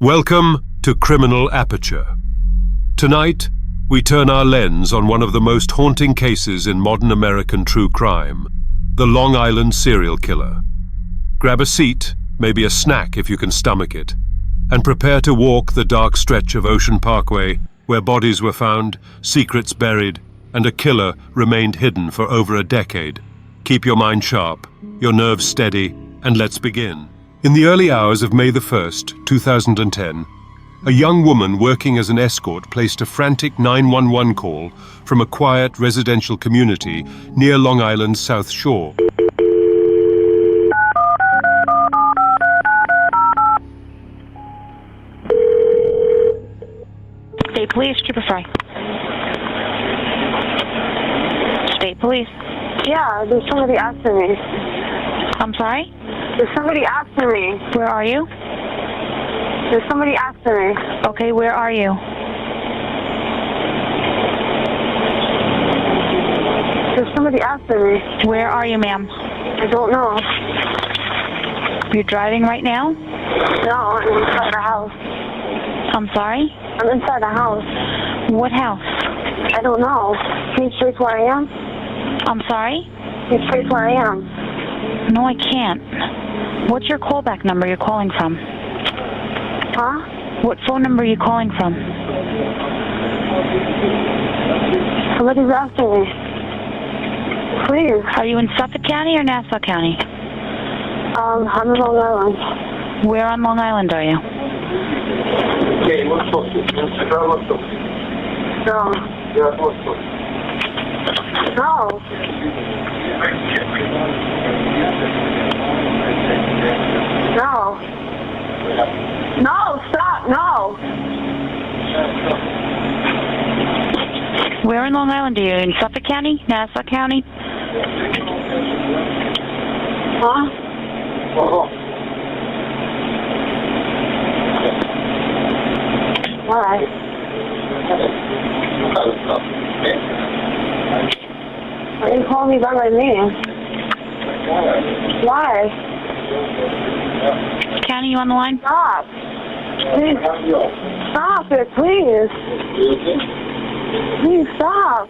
Welcome to Criminal Aperture. Tonight, we turn our lens on one of the most haunting cases in modern American true crime, the Long Island serial killer. Grab a seat, maybe a snack if you can stomach it, and prepare to walk the dark stretch of Ocean Parkway where bodies were found, secrets buried, and a killer remained hidden for over a decade. Keep your mind sharp, your nerves steady, and let's begin. In the early hours of May the 1st, 2010, a young woman working as an escort placed a frantic 911 call from a quiet residential community near Long Island's South Shore. State Police, Trooper Fry. State Police. Yeah, there's somebody after me. I'm sorry? There's somebody after me. Where are you? There's somebody after me. Okay, where are you? There's somebody after me. Where are you, ma'am? I don't know. You're driving right now? No, I'm inside the house. I'm sorry? I'm inside the house. What house? I don't know. Can you trace where I am? I'm sorry? Can you trace where I am? No, I can't. What's your callback number you're calling from? Huh? What phone number are you calling from? Somebody's after me. Please. Are you in Suffolk County or Nassau County? I'm in Long Island. Where on Long Island are you? No. No. No. No, stop, no. Where in Long Island are you? In Suffolk County? Nassau County? Huh? Why? Why you call me by my name? Why? County, you on the line? Stop. Please. Stop it, please. Please stop.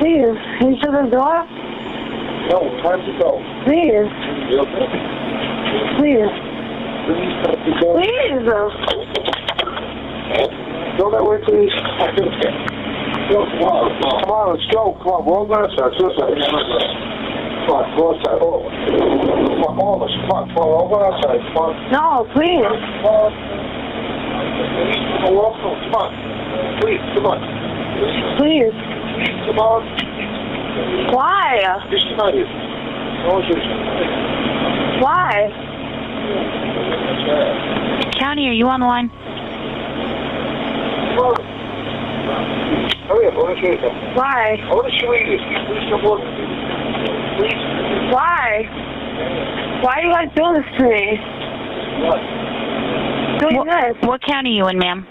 Please. Can you shut the door? No, time to go. Please. You okay? Please. Please. Please. Go that way, please. Go, come on. Come on, let's go. Come on, we're all going outside. Come on, go outside. Oh. Come on, all of us. Come on, we're all going outside. Come on. No, please. Come on. Come on. Please, come on. Please. Come on. Why? Just come out here. Why? County, are you on the line? Come on. Hurry up, I want to show you something. Why? I want to show you this. Please come on. Please. Why? Why are you guys doing this to me? What? Doing this? What county are you in, ma'am?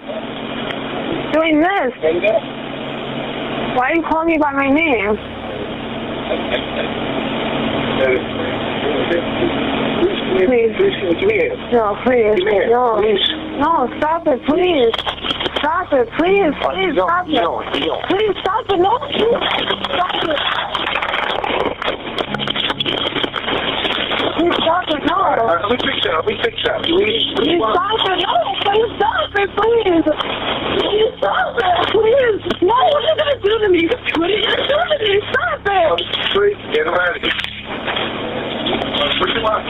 Doing this? Say that? Why are you calling me by my name? Please. Please, give me here. No, please. Give me here. No. Please. No, stop it, please. Stop it, please. Please stop it. Please stop it. No, please. Stop it. Please stop it. No. Let me fix that. Please. Please stop it. No, please stop it, please. Please stop it, please. No, what are you going to do to me? What are you going to do to me? Stop it. Please, get him out of here. What do you want?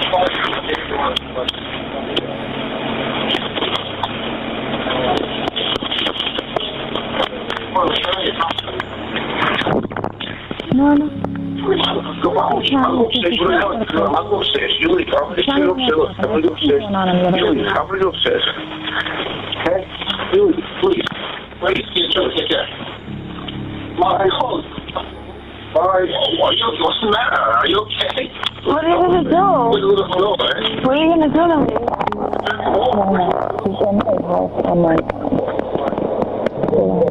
No. Come on. I'll go upstairs. You leave. I'm going to go upstairs. You leave. I'm going to go upstairs. Okay? You leave, please. Please, get there. My hold. Bye. What's the matter? Are you okay? What are you going to do? Wait a little bit over, eh? What are you going to do to me?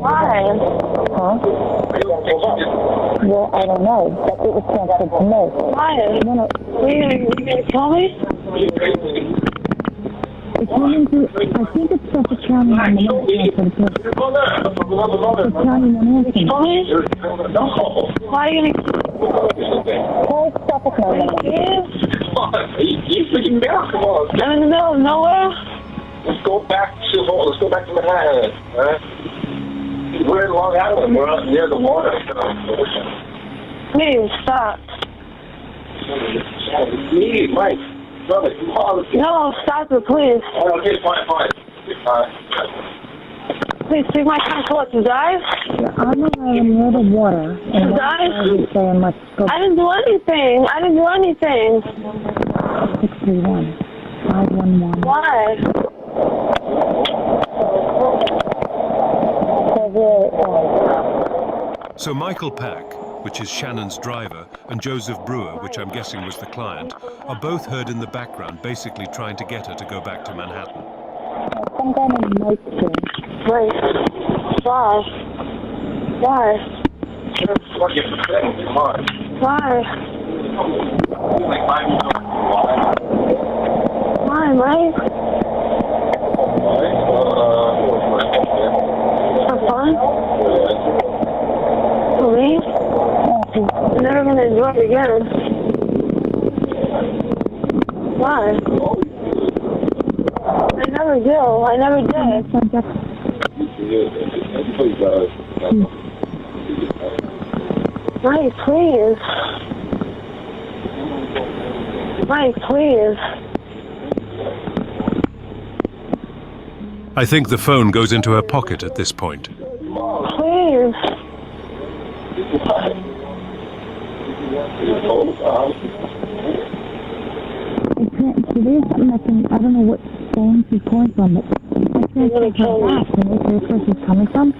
Why? Huh? Well, I don't know, but it was transferred to me. Why? No, no. Are you going to tell me? It came into, I think it's Suffolk County on the left for the person. Suffolk County Manhattan. No. Why are you gonna Call Suffolk County. You freaking down, come on. I'm in the middle of nowhere? Let's go back to Manhattan, right? We're in Long Island. We're out near the water. Please, stop. Me, Mike. Brother, come on. No, stop it, please. Okay, fine. Please take my time to what, to drive? Yeah, I'm near the water. And To drive? saying let's go I didn't do anything. 631 511. Why? So Michael Pack, which is Shannon's driver, and Joseph Brewer, which I'm guessing was the client, are both heard in the background, basically trying to get her to go back to Manhattan. Some kind of night thing. Wait. Why? Why? Come on. Why? Why, Mike? For fun? For me? I'm never gonna enjoy it again. Why? I never do. I never did. Mike, please. Mike, please. I think the phone goes into her pocket at this point. Please. There's something I don't know what phone she's calling from, but I can't take her back. Can you trace where she's coming from?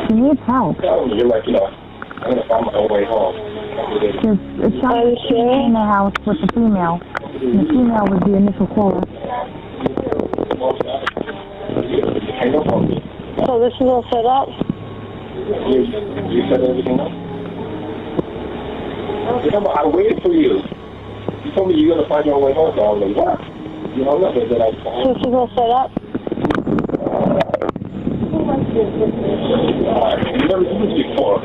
She needs help. You're like, I'm gonna find my way home. It's somebody in the house with the female. And the female was the initial caller. So this is all set up? You set everything up? Remember, I waited for you. You told me you're going to find your way home, so I was like, what? You hung up and then I called. So this is all set up? You've never seen this before.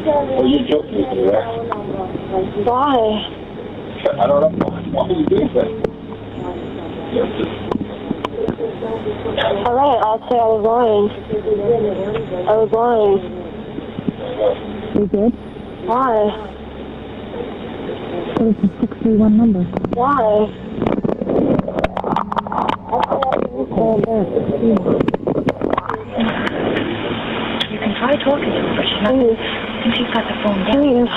Well, you're joking with me, right? Why? I don't know. Why are you doing that? Alright, I'll say I was lying. I was lying. You did? Why? But it's a 631 number. Why? Call back. You can try talking to her, but she's not. Please. I think she's got the phone down. Please.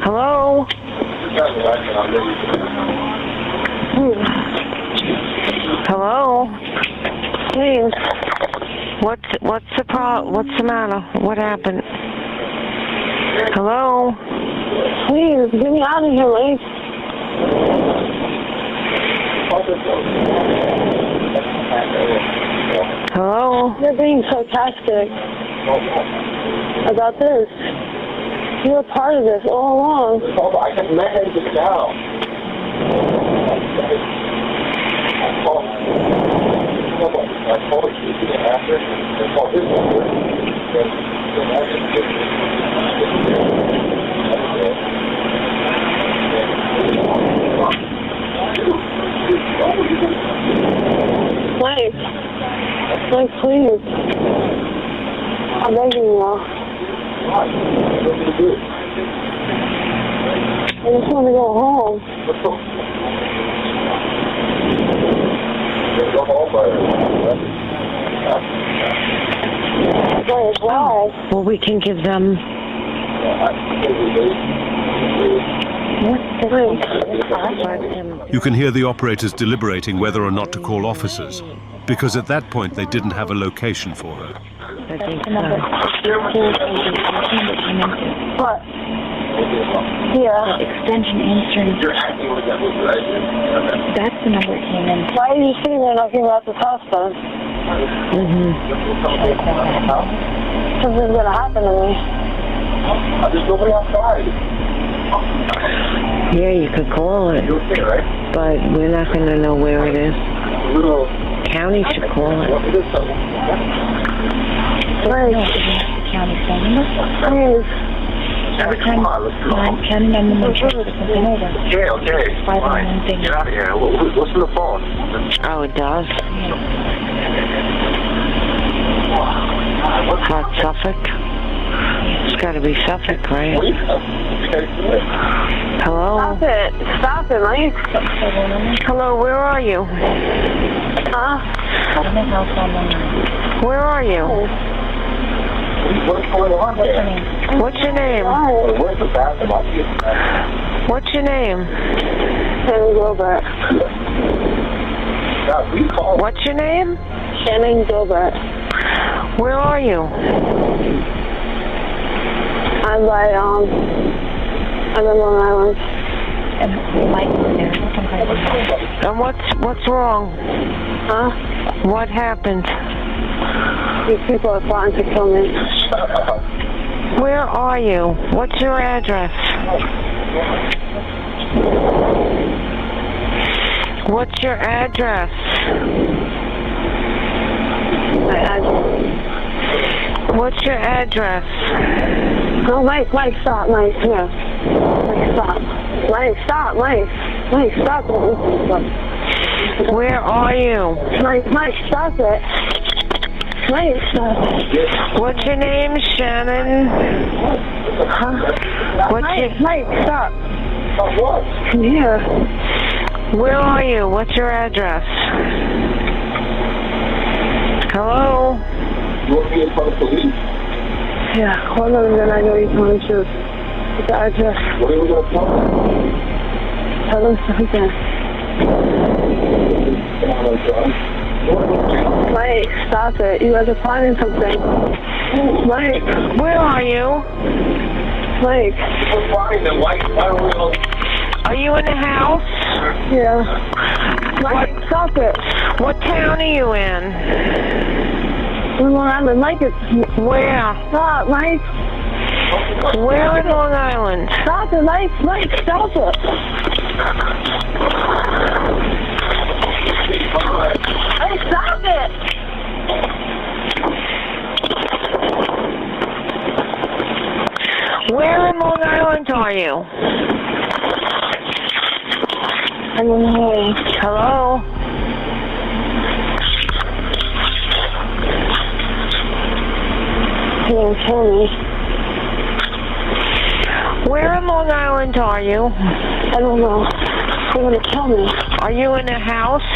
Hello? Hello? Please. What's the matter? What happened? Hello? Please, get me out of here, Lee. Hello? You're being sarcastic about this. You were part of this all along. I just met him just now. I called you after. I called his number. Mike, please. I'm begging you now. I just want to go home. Why? Well, we can give them... You can hear the operators deliberating whether or not to call officers, because at that point they didn't have a location for her. I think What? Yeah. Extension answering. That's the number it came in. Why are you sitting there knocking about this house then? Something's gonna happen to me. There's nobody outside. Yeah, you could call it, You okay, right? but we're not going to know where it is. A little... County should call it. What is something? Right. County phone number? Please. Every time county number checks or something over. Okay. Fine. Get out of here. What's in the phone? Oh, it does? Hot Suffolk? It's got to be Suffolk, right? Hello? Stop it. Stop it, Mike. Hello, where are you? Huh? Where are you? What's going on there? What's your name? Where's the bathroom? What's your name? Shannan Gilbert. What's your name? Shannan Gilbert. Where are you? I'm in Long Island. And what's wrong? Huh? What happened? These people are plotting to kill me. Where are you? What's your address? What's your address? My address. What's your address? No, Mike, stop, Mike, here. Mike, stop. Mike, stop, Mike. Mike, stop it. Where are you? Mike, stop it. Mike, stop it. What's your name, Shannan? Huh? What's Mike, stop. Come here. Where are you? What's your address? Hello? You want to be in front of police? Yeah, hold on a minute, I know you're telling the truth. What's the address? What are we going to tell them? Tell them something. Mike, stop it. You guys are planning something. Mike. Where are you? Mike. We're fine, then why don't we all... Are you in the house? Yeah. Mike, stop it. What town are you in? In Long Island. Mike, it's... Where? Stop, Mike. Where in Long Island? Stop it, Mike. Mike, stop it. Hey, stop it. Where in Long Island are you? I don't know. Hello? He didn't kill me. Where in Long Island are you? I don't know. They're gonna kill me. Are you in a house?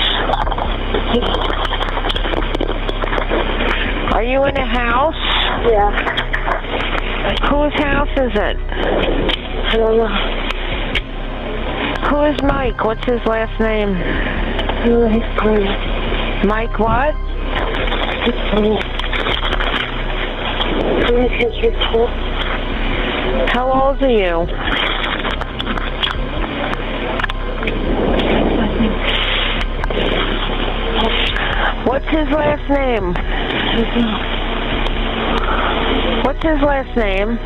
Are you in a house? Yeah. Whose house is it? I don't know. Who is Mike? What's his last name? He's funny. Mike what? He's funny. History school. How old are you? What's his last name? What's his last name?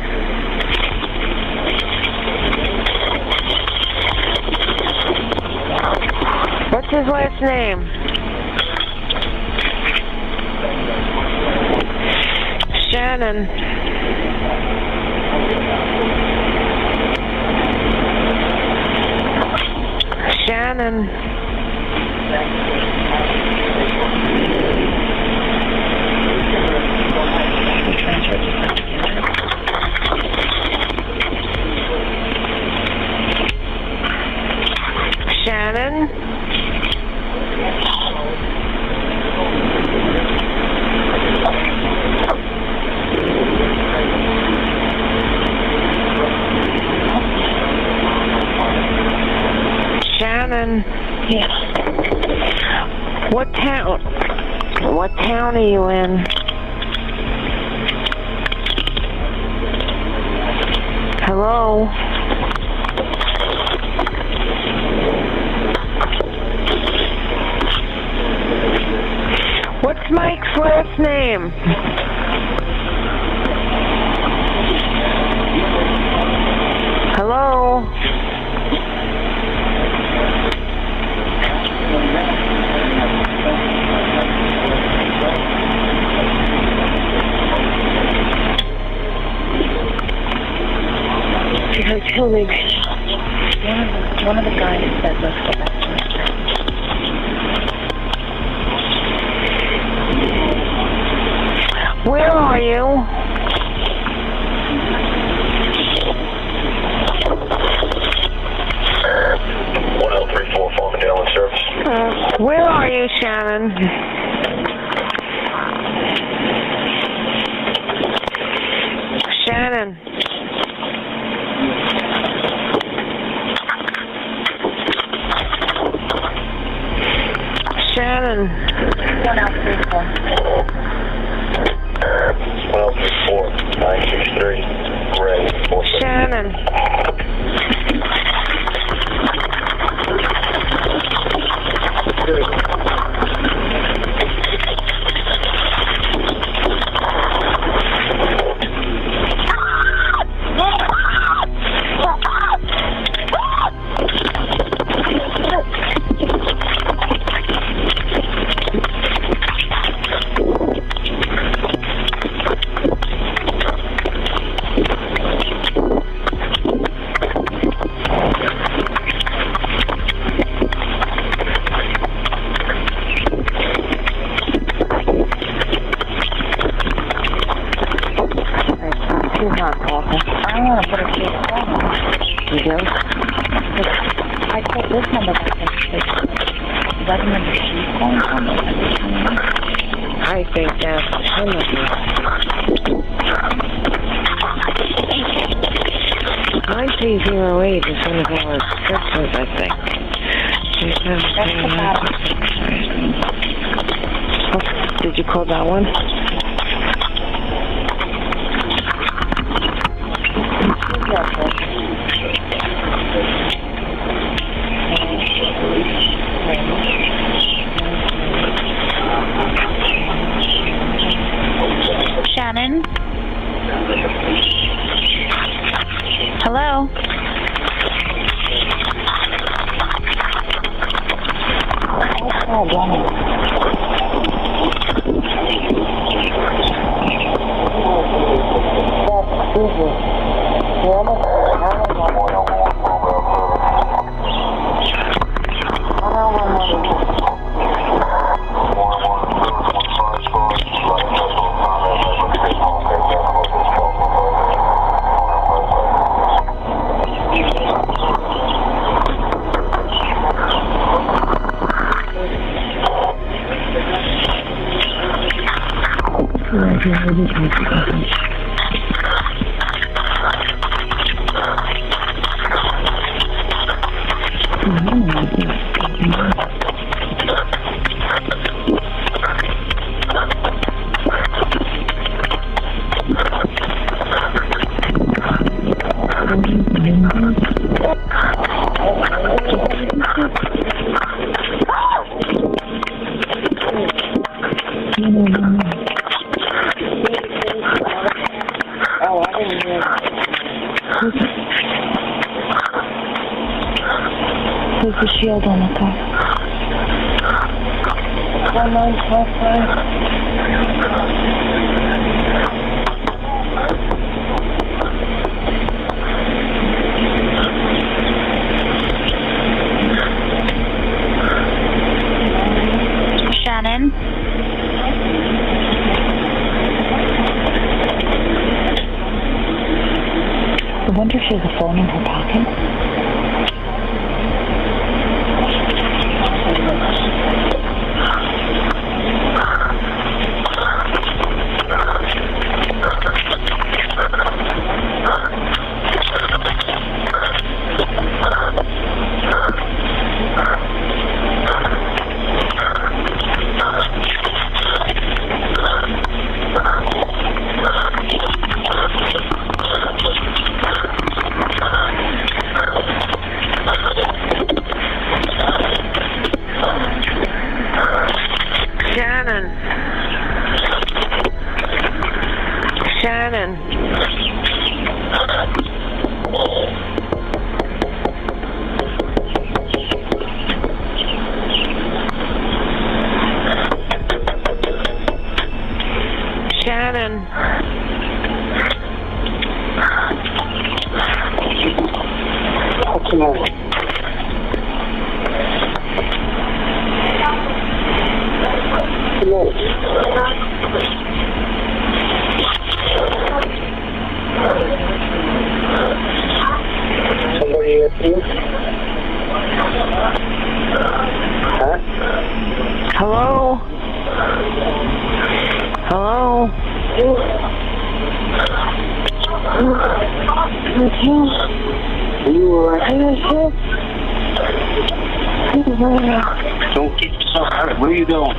What's his last name? Shannan. Shannan. Shannan? Shannan? Yeah. What town? What town are you in? Hello? What's Mike's name? Hello? You're gonna kill me. One of the guys said let's go back to the Where are you? Where are you, Shannon? Shannon. Shannon. 1034. 1034, 963, Gray. Shannon. I called this number back in. Is that the number she's calling from? I think that's Timothy. 9308 is one of our scriptures, I think. Did you call that one? Shannon? Hello? Where's the shield on the car? 1955. Shannon? I wonder if she has a phone in her pocket. Shannan. Shannan. What's the matter? Somebody at you? Huh? Hello? Hello? Are you alright? Don't get yourself hurt. Where are you going?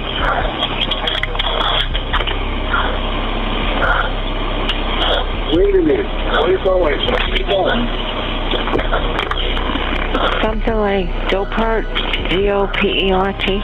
Wait a minute. Where are you going? Where are you going? Something like Gilbert, G-O-P-E-R-T.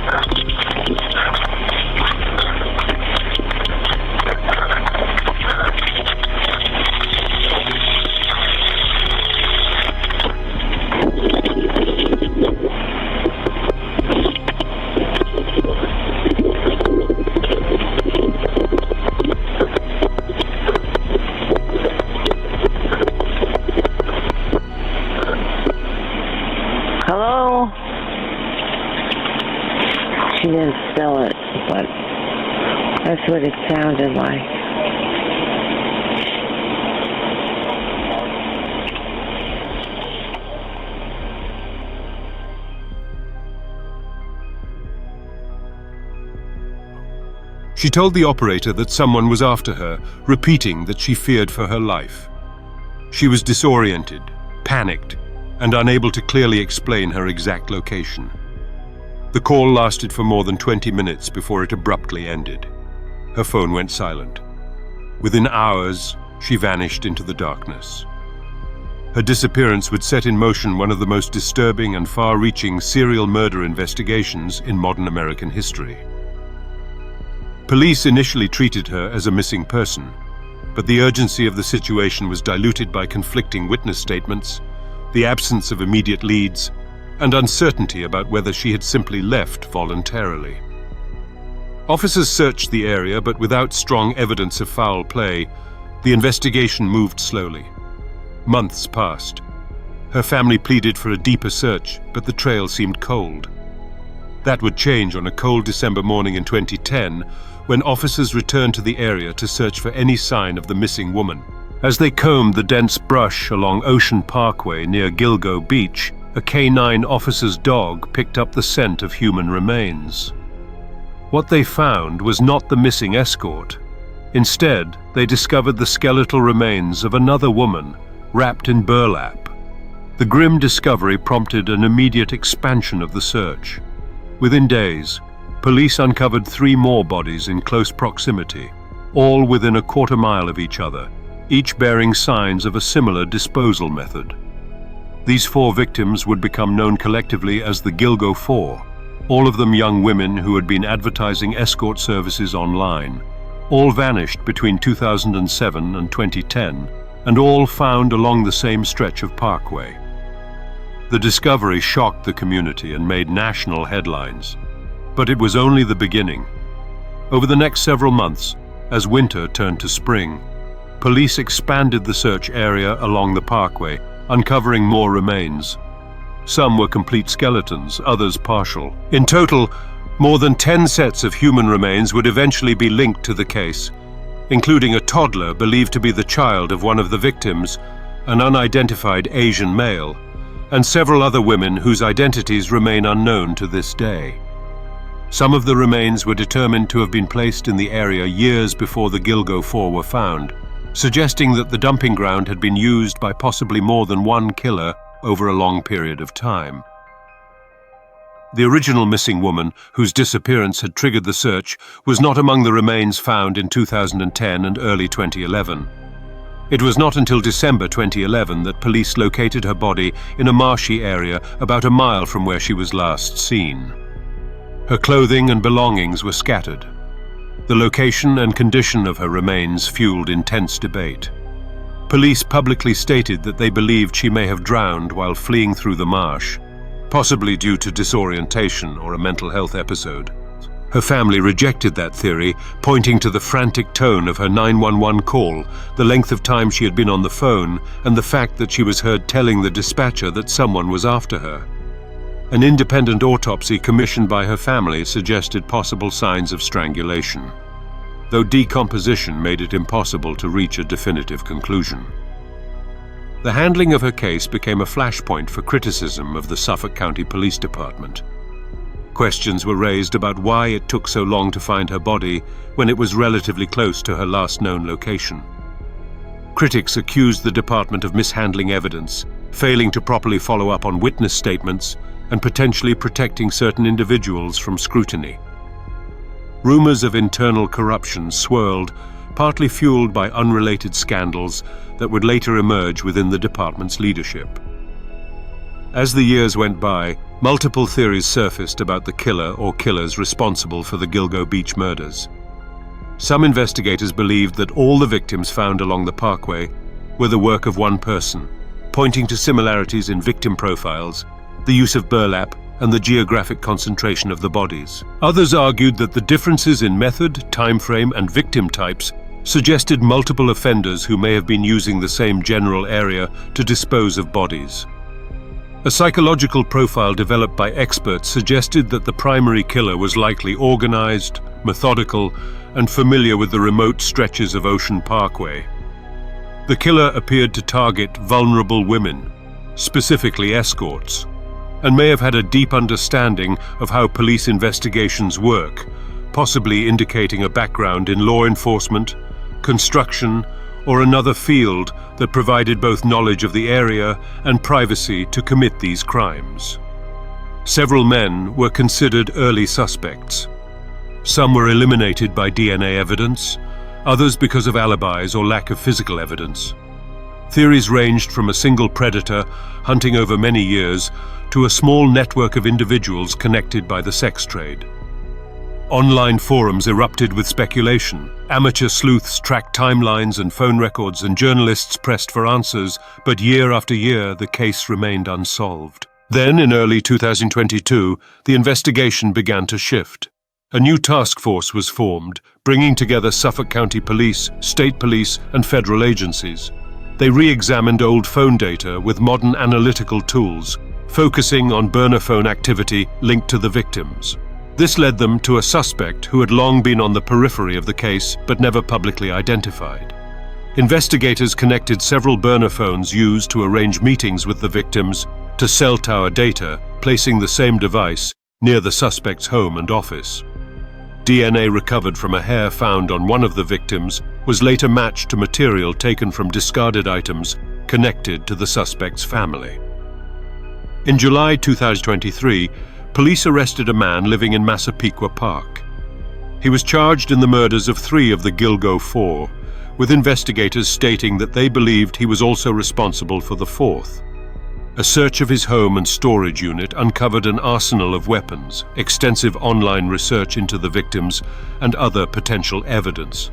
Hello? She didn't spell it, but that's what it sounded like. She told the operator that someone was after her, repeating that she feared for her life. She was disoriented, panicked, and unable to clearly explain her exact location. The call lasted for more than 20 minutes before it abruptly ended. Her phone went silent. Within hours, she vanished into the darkness. Her disappearance would set in motion one of the most disturbing and far-reaching serial murder investigations in modern American history. Police initially treated her as a missing person, but the urgency of the situation was diluted by conflicting witness statements, the absence of immediate leads, and uncertainty about whether she had simply left voluntarily. Officers searched the area, but without strong evidence of foul play, the investigation moved slowly. Months passed. Her family pleaded for a deeper search, but the trail seemed cold. That would change on a cold December morning in 2010, when officers returned to the area to search for any sign of the missing woman. As they combed the dense brush along Ocean Parkway near Gilgo Beach, a K-9 officer's dog picked up the scent of human remains. What they found was not the missing escort. Instead, they discovered the skeletal remains of another woman, wrapped in burlap. The grim discovery prompted an immediate expansion of the search. Within days, police uncovered 3 more bodies in close proximity, all within a quarter mile of each other, each bearing signs of a similar disposal method. These 4 victims would become known collectively as the Gilgo 4, all of them young women who had been advertising escort services online. All vanished between 2007 and 2010, and all found along the same stretch of Parkway. The discovery shocked the community and made national headlines. But it was only the beginning. Over the next several months, as winter turned to spring, police expanded the search area along the Parkway, uncovering more remains. Some were complete skeletons, others partial. In total, more than 10 sets of human remains would eventually be linked to the case, including a toddler believed to be the child of one of the victims, an unidentified Asian male, and several other women whose identities remain unknown to this day. Some of the remains were determined to have been placed in the area years before the Gilgo 4 were found, suggesting that the dumping ground had been used by possibly more than one killer over a long period of time. The original missing woman, whose disappearance had triggered the search, was not among the remains found in 2010 and early 2011. It was not until December 2011 that police located her body in a marshy area about a mile from where she was last seen. Her clothing and belongings were scattered. The location and condition of her remains fueled intense debate. Police publicly stated that they believed she may have drowned while fleeing through the marsh, possibly due to disorientation or a mental health episode. Her family rejected that theory, pointing to the frantic tone of her 911 call, the length of time she had been on the phone, and the fact that she was heard telling the dispatcher that someone was after her. An independent autopsy commissioned by her family suggested possible signs of strangulation, though decomposition made it impossible to reach a definitive conclusion. The handling of her case became a flashpoint for criticism of the Suffolk County Police Department. Questions were raised about why it took so long to find her body when it was relatively close to her last known location. Critics accused the department of mishandling evidence, failing to properly follow up on witness statements, and potentially protecting certain individuals from scrutiny. Rumors of internal corruption swirled, partly fueled by unrelated scandals that would later emerge within the department's leadership. As the years went by, multiple theories surfaced about the killer or killers responsible for the Gilgo Beach murders. Some investigators believed that all the victims found along the parkway were the work of one person, pointing to similarities in victim profiles, the use of burlap, and the geographic concentration of the bodies. Others argued that the differences in method, time frame, and victim types suggested multiple offenders who may have been using the same general area to dispose of bodies. A psychological profile developed by experts suggested that the primary killer was likely organized, methodical, and familiar with the remote stretches of Ocean Parkway. The killer appeared to target vulnerable women, specifically escorts, and may have had a deep understanding of how police investigations work, possibly indicating a background in law enforcement, construction, or another field that provided both knowledge of the area and privacy to commit these crimes. Several men were considered early suspects. Some were eliminated by DNA evidence, others because of alibis or lack of physical evidence. Theories ranged from a single predator hunting over many years to a small network of individuals connected by the sex trade. Online forums erupted with speculation. Amateur sleuths tracked timelines and phone records, and journalists pressed for answers, but year after year the case remained unsolved. Then, in early 2022, the investigation began to shift. A new task force was formed, bringing together Suffolk County Police, state police, and federal agencies. They re-examined old phone data with modern analytical tools, focusing on burner phone activity linked to the victims. This led them to a suspect who had long been on the periphery of the case but never publicly identified. Investigators connected several burner phones used to arrange meetings with the victims to cell tower data, placing the same device near the suspect's home and office. DNA recovered from a hair found on one of the victims was later matched to material taken from discarded items connected to the suspect's family. In July 2023, police arrested a man living in Massapequa Park. He was charged in the murders of 3 of the Gilgo 4, with investigators stating that they believed he was also responsible for the 4th. A search of his home and storage unit uncovered an arsenal of weapons, extensive online research into the victims, and other potential evidence.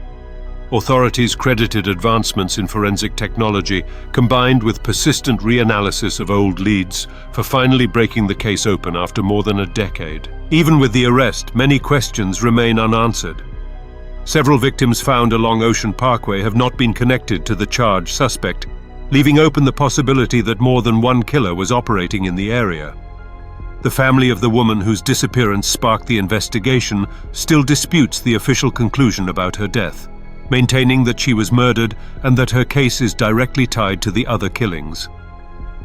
Authorities credited advancements in forensic technology combined with persistent reanalysis of old leads for finally breaking the case open after more than a decade. Even with the arrest, many questions remain unanswered. Several victims found along Ocean Parkway have not been connected to the charged suspect, leaving open the possibility that more than one killer was operating in the area. The family of the woman whose disappearance sparked the investigation still disputes the official conclusion about her death, maintaining that she was murdered and that her case is directly tied to the other killings.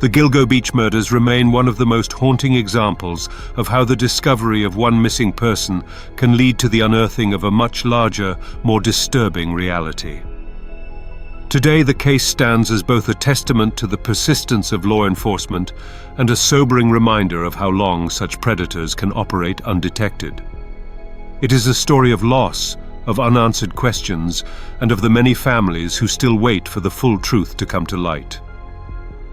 The Gilgo Beach murders remain one of the most haunting examples of how the discovery of one missing person can lead to the unearthing of a much larger, more disturbing reality. Today, the case stands as both a testament to the persistence of law enforcement and a sobering reminder of how long such predators can operate undetected. It is a story of loss, of unanswered questions, and of the many families who still wait for the full truth to come to light.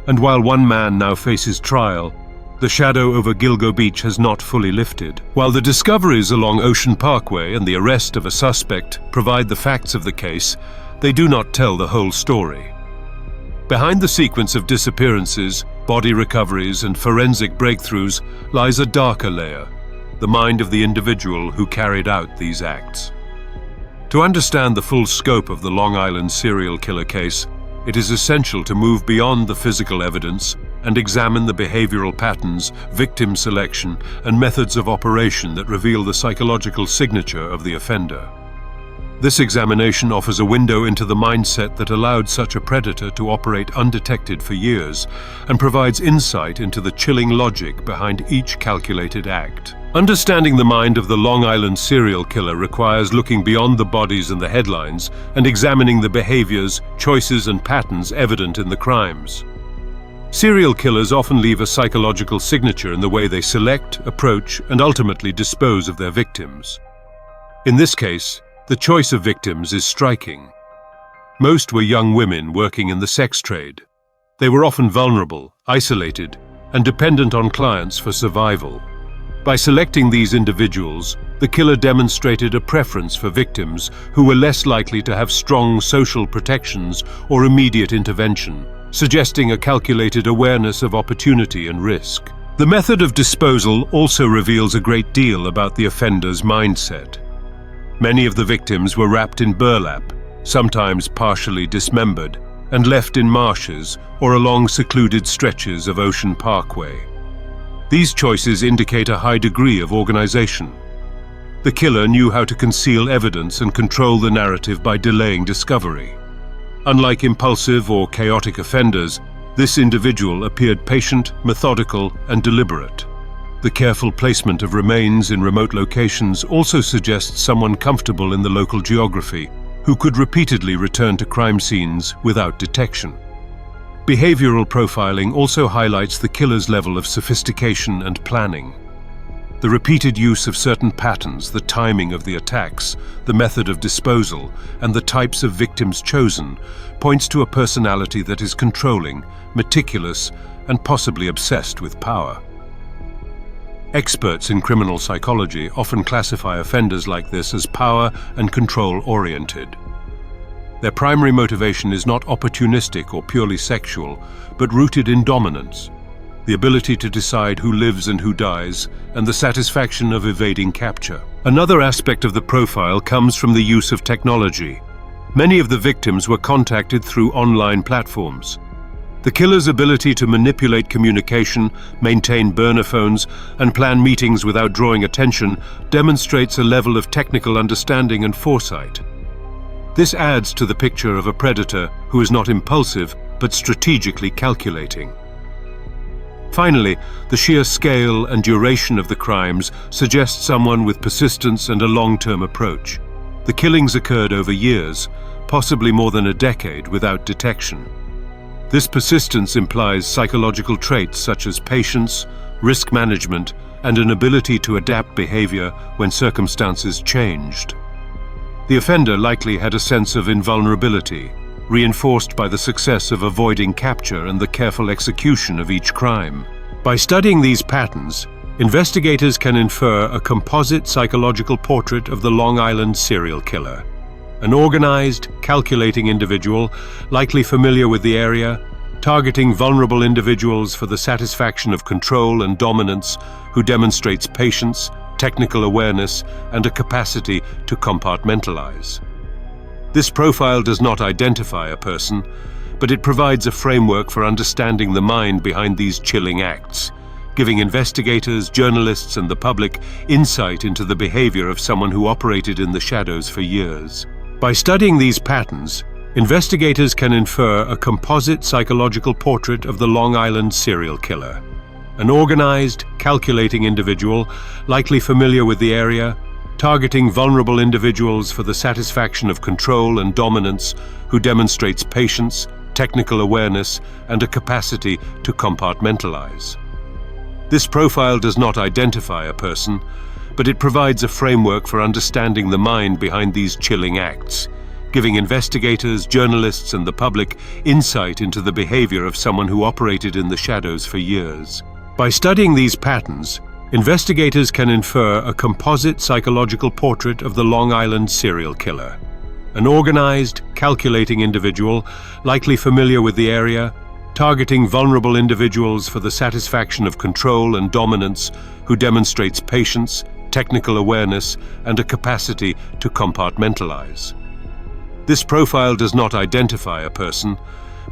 And while one man now faces trial, The shadow over Gilgo Beach has not fully lifted. While the discoveries along Ocean Parkway and the arrest of a suspect provide the facts of the case, they do not tell the whole story. Behind the sequence of disappearances, body recoveries, and forensic breakthroughs lies a darker layer, the mind of the individual who carried out these acts. To understand the full scope of the Long Island serial killer case, it is essential to move beyond the physical evidence and examine the behavioral patterns, victim selection, and methods of operation that reveal the psychological signature of the offender. This examination offers a window into the mindset that allowed such a predator to operate undetected for years and provides insight into the chilling logic behind each calculated act. Understanding the mind of the Long Island serial killer requires looking beyond the bodies and the headlines and examining the behaviors, choices, and patterns evident in the crimes. Serial killers often leave a psychological signature in the way they select, approach, and ultimately dispose of their victims. In this case, the choice of victims is striking. Most were young women working in the sex trade. They were often vulnerable, isolated, and dependent on clients for survival. By selecting these individuals, the killer demonstrated a preference for victims who were less likely to have strong social protections or immediate intervention, suggesting a calculated awareness of opportunity and risk. The method of disposal also reveals a great deal about the offender's mindset. Many of the victims were wrapped in burlap, sometimes partially dismembered, and left in marshes or along secluded stretches of Ocean Parkway. These choices indicate a high degree of organization. The killer knew how to conceal evidence and control the narrative by delaying discovery. Unlike impulsive or chaotic offenders, this individual appeared patient, methodical, and deliberate. The careful placement of remains in remote locations also suggests someone comfortable in the local geography, who could repeatedly return to crime scenes without detection. Behavioral profiling also highlights the killer's level of sophistication and planning. The repeated use of certain patterns, the timing of the attacks, the method of disposal, and the types of victims chosen points to a personality that is controlling, meticulous, and possibly obsessed with power. Experts in criminal psychology often classify offenders like this as power and control-oriented. Their primary motivation is not opportunistic or purely sexual, but rooted in dominance, the ability to decide who lives and who dies, and the satisfaction of evading capture. Another aspect of the profile comes from the use of technology. Many of the victims were contacted through online platforms. The killer's ability to manipulate communication, maintain burner phones, and plan meetings without drawing attention demonstrates a level of technical understanding and foresight. This adds to the picture of a predator who is not impulsive, but strategically calculating. Finally, the sheer scale and duration of the crimes suggest someone with persistence and a long-term approach. The killings occurred over years, possibly more than a decade, without detection. This persistence implies psychological traits such as patience, risk management, and an ability to adapt behavior when circumstances changed. The offender likely had a sense of invulnerability, reinforced by the success of avoiding capture and the careful execution of each crime. By studying these patterns, investigators can infer a composite psychological portrait of the Long Island serial killer. An organized, calculating individual, likely familiar with the area, targeting vulnerable individuals for the satisfaction of control and dominance, who demonstrates patience, technical awareness, and a capacity to compartmentalize. This profile does not identify a person, but it provides a framework for understanding the mind behind these chilling acts, giving investigators, journalists, and the public insight into the behavior of someone who operated in the shadows for years. By studying these patterns, investigators can infer a composite psychological portrait of the Long Island serial killer. An organized, calculating individual, likely familiar with the area, targeting vulnerable individuals for the satisfaction of control and dominance, who demonstrates patience, technical awareness, and a capacity to compartmentalize. This profile does not identify a person, but it provides a framework for understanding the mind behind these chilling acts, giving investigators, journalists, and the public insight into the behavior of someone who operated in the shadows for years. By studying these patterns, investigators can infer a composite psychological portrait of the Long Island serial killer. An organized, calculating individual, likely familiar with the area, targeting vulnerable individuals for the satisfaction of control and dominance, who demonstrates patience, technical awareness, and a capacity to compartmentalize. This profile does not identify a person,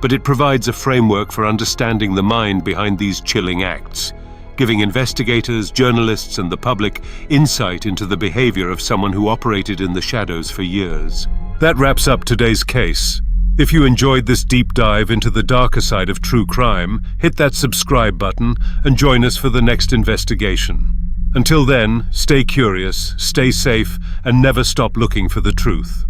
but it provides a framework for understanding the mind behind these chilling acts, giving investigators, journalists, and the public insight into the behavior of someone who operated in the shadows for years. That wraps up today's case. If you enjoyed this deep dive into the darker side of true crime, hit that subscribe button and join us for the next investigation. Until then, stay curious, stay safe, and never stop looking for the truth.